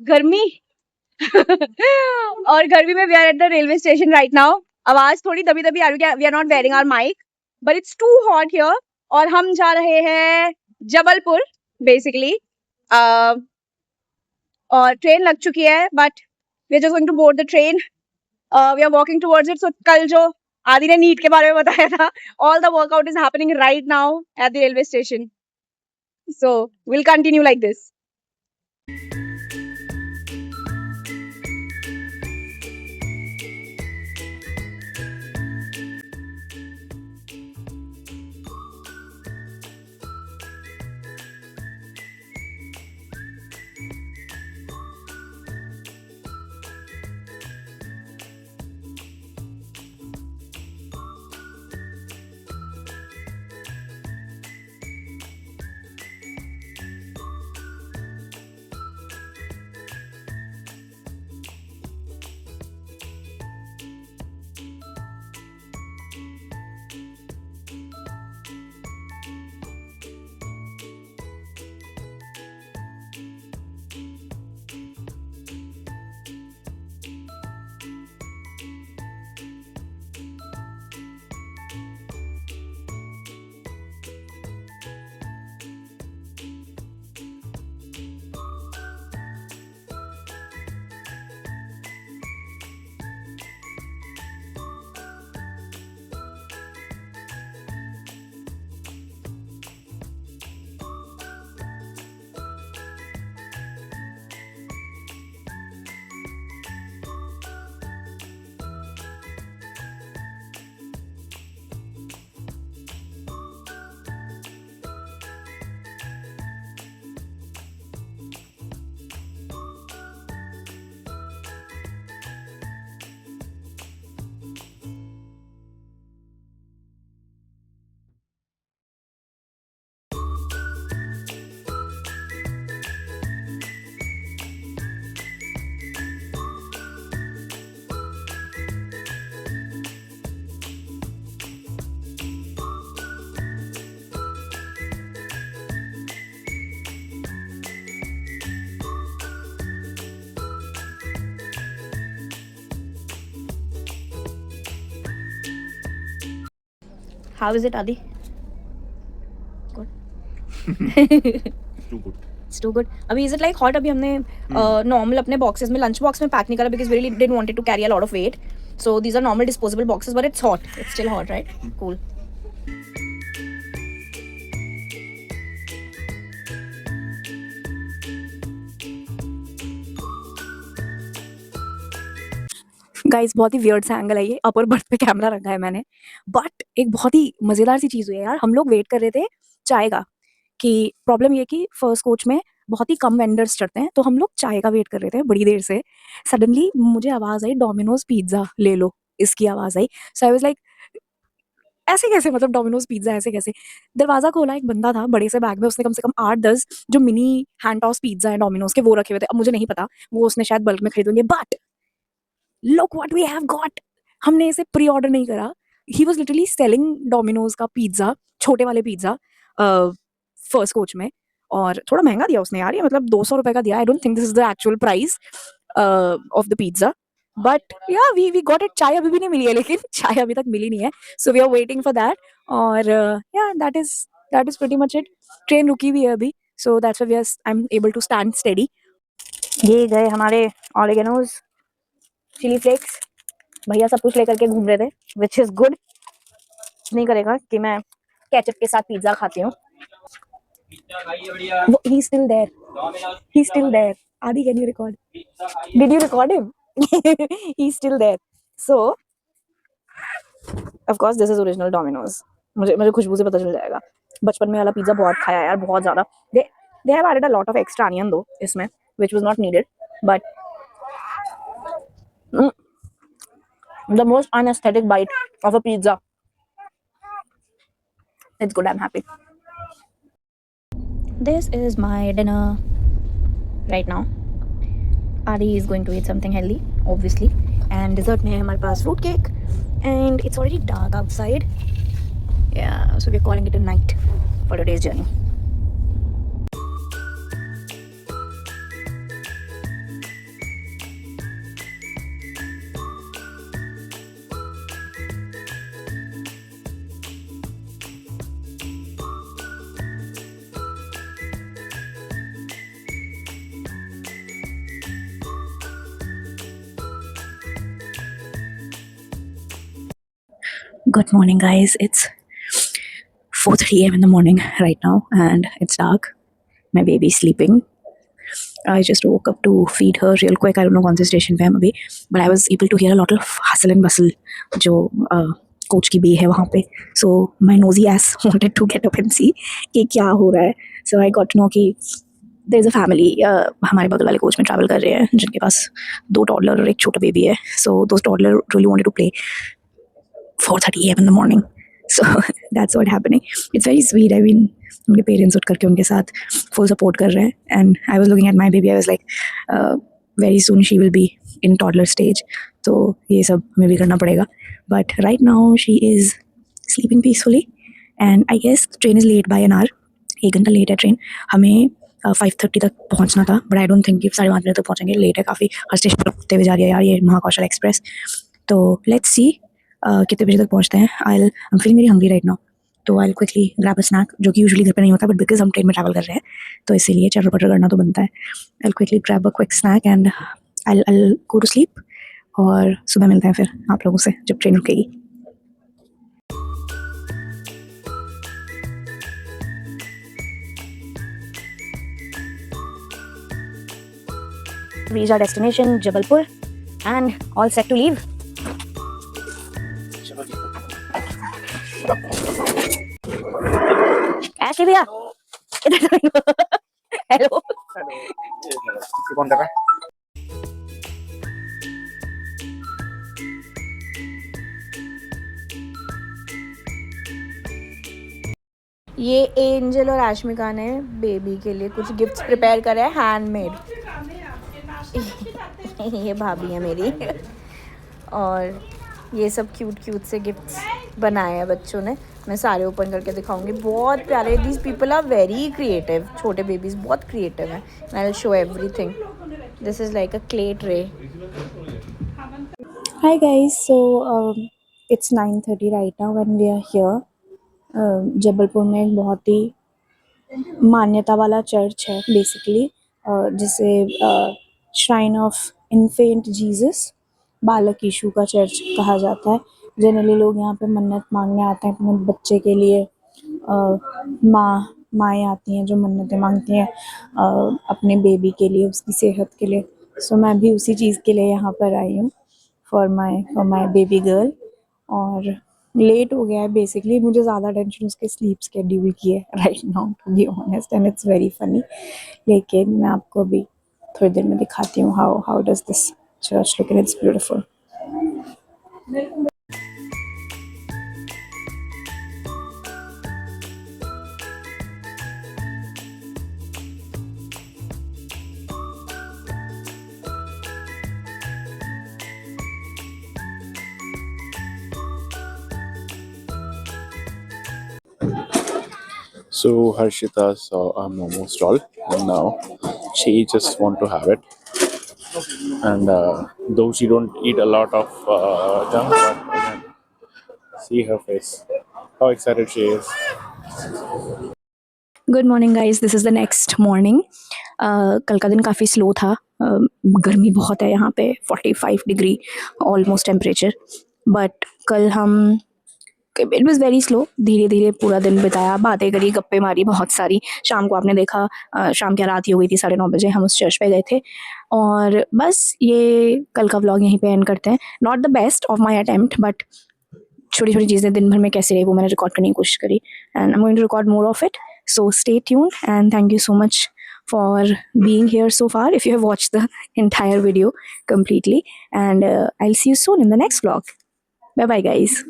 गर्मी और गर्मी में we are at the railway station right now. आवाज थोड़ी दबी दबी आ रही है. We are not wearing our mic but it's too hot here. और हम जा रहे हैं जबलपुर बेसिकली. और ट्रेन लग चुकी है but we are just going to board the train. We are walking towards it. So कल जो आदि ने नीट के बारे में बताया था, all the workout is happening right now at the railway station. So will continue like this. How is it, Adi? Good. Too good. It's too good. अभी is it like hot? अभी हमने normal अपने boxes में lunch box में pack नहीं करा because we really didn't wanted to carry a lot of weight. So these are normal disposable boxes, but it's hot. It's still hot, right? Cool. Guys बहुत ही weird सा angle है ये. Upper berth पे camera रखा है मैंने. But एक बहुत ही मजेदार सी चीज हुई है यार. हम लोग वेट कर रहे थे चाय का. कि प्रॉब्लम ये कि फर्स्ट कोच में बहुत ही कम वेंडर्स चढ़ते हैं, तो हम लोग चाय का वेट कर रहे थे बड़ी देर से. सडनली मुझे आवाज आई डोमिनोज पिज्जा ले लो, इसकी आवाज आई. सो आई वाज लाइक ऐसे कैसे, मतलब डोमिनोज पिज्जा ऐसे कैसे. दरवाजा खोला, एक बंदा था बड़े से बैग में, उसने कम से कम 8-10 जो मिनी हैंड टॉस पिज्जा है डोमिनोज के वो रखे हुए थे. अब मुझे नहीं पता वो उसने शायद बल्क में खरीदेंगे. But look what we have got. हमने इसे प्री ऑर्डर नहीं करा. He was literally selling Domino's का पिज्जा, छोटे वाले पिज्जा फर्स्ट कोच में. और थोड़ा महंगा दिया उसने यार, ये मतलब 200 रुपए का दिया. I don't think this is the actual price of the pizza. But या वी गॉट इट. चाय अभी भी नहीं मिली है, लेकिन चाय अभी तक मिली नहीं है. So we are waiting for that. और या that is pretty much it. Train रुकी हुई है अभी, so that's why I am able to stand steady. ये गए हमारे ऑरिगेनोज, चिली फ्लेक्स. भैया सब कुछ लेकर के घूम रहे थे, विच इज गुड. नहीं करेगा कि मैं केचप के साथ पिज्जा खाती हूँ. He's still there. He's still there. Adi, can you record? Did you record him? He's still there. So, of course, this is original Domino's. मुझे खुशबू से पता चल जाएगा. बचपन में वाला पिज्जा बहुत खाया यार, बहुत ज्यादा. They have added a lot of extra onion though इसमें, which was not needed. But the most unaesthetic bite of a pizza. It's good. I'm happy. This is my dinner right now. Adi is going to eat something healthy, obviously. And dessert में है हमारे पास fruit cake. And it's already dark outside. Yeah, so we're calling it a night for today's journey. Good morning, guys. It's 4:30 a.m. in the morning right now, and it's dark. My baby's sleeping. I just woke up to feed her real quick. I don't know कौन से station पे हम अभी, but I was able to hear a lot of hustle and bustle जो coach की बे है वहाँ पे. So my nosy ass wanted to get up and see कि क्या हो रहा है. So I got to know कि there is a family हमारे बगल वाले कोच में ट्रैवल कर रहे हैं जिनके पास 2 टॉडलर और एक छोटा बेबी है. So those toddler really wanted to play 4:30 a.m. in the morning. So that's what happening. It's very sweet. I mean, उनके पेरेंट्स उठ करके उनके साथ फुल सपोर्ट कर रहे हैं. And I was looking at my baby. I was like very soon she will be in toddler stage. तो ये सब हमें भी करना पड़ेगा. But right now she is sleeping peacefully. And I guess train is late by an hour. 1 घंटा late है train. हमें 5:30 तक पहुंचना था, बट आई डोंट थिंक कि 5:30 तक पहुंचेंगे. लेट है काफ़ी. हर स्टेशन पर रुकते हुए जा रही है यार ये महाकौशल एक्सप्रेस. तो लेट्स सी कितने बजे तक पहुंचते हैं. I am feeling very hungry right now. तो I quickly grab a snack, जो कि यूजुअली घर पे नहीं होता, बट बिकॉज हम ट्रेन में ट्रैवल कर रहे हैं तो इसीलिए चटर पटर करना तो बनता है. I quickly grab a quick snack and I go to sleep. और सुबह मिलते हैं फिर आप लोगों से जब ट्रेन रुकेगी. Reached our destination, Jabalpur, and all set to leave. Ashley भैया हेलो. कौन कर रहा है? ये एंजल और आशमिका ने बेबी के लिए कुछ गिफ्ट्स प्रिपेयर करे हैं हैंडमेड. ये भाभी है मेरी. और ये सब क्यूट क्यूट से गिफ्ट्स बनाए हैं बच्चों ने. मैं सारे ओपन करके दिखाऊंगी. बहुत प्यारे. These people are very creative. छोटे बेबीज बहुत क्रिएटिव हैं. I will show everything. This is like a clay tray. Hi guys. So it's 9:30 right now when we are here. Jabalpur में एक बहुत ही मान्यता वाला चर्च है बेसिकली, जिसे श्राइन ऑफ इन्फेंट जीसस, बालक यीशु का चर्च कहा जाता है. जनरली लोग यहाँ पे मन्नत मांगने आते हैं अपने बच्चे के लिए. माएँ आती हैं जो मन्नतें मांगती हैं अपने बेबी के लिए, उसकी सेहत के लिए. सो मैं भी उसी चीज़ के लिए यहाँ पर आई हूँ फॉर माई बेबी गर्ल. और लेट हो गया है बेसिकली. मुझे ज़्यादा टेंशन उसके स्लीप स्केड्यूल की है right now, to be honest, and it's very funny. लेकिन मैं आपको अभी थोड़ी देर में दिखाती हूँ how does this church look. And it's beautiful. So Harshita saw a momo stall and now she just want to have it. And though she don't eat a lot of junk, but again, see her face, how excited she is. Good morning guys. This is the next morning. कल का दिन काफ़ी slow था. गर्मी बहुत है यहाँ पे. 45 डिग्री ऑलमोस्ट टेम्परेचर. बट कल हम इट वॉज़ वेरी स्लो. धीरे धीरे पूरा दिन बिताया, बातें करी, गप्पे मारी बहुत सारी. शाम को आपने देखा शाम क्या रात ही हो गई थी. 9:30 बजे हम उस चर्च पे गए थे. और बस ये कल का व्लॉग यहीं पे एंड करते हैं. Not the best of my attempt, but छोटी छोटी चीज़ें दिन भर में कैसे रही वो मैंने रिकॉर्ड करने की कोशिश करी. And I am going to record more of it. So stay tuned and thank you so much for being here so far if you have watched the entire video completely. And I'll see you soon in the next vlog. Bye bye guys.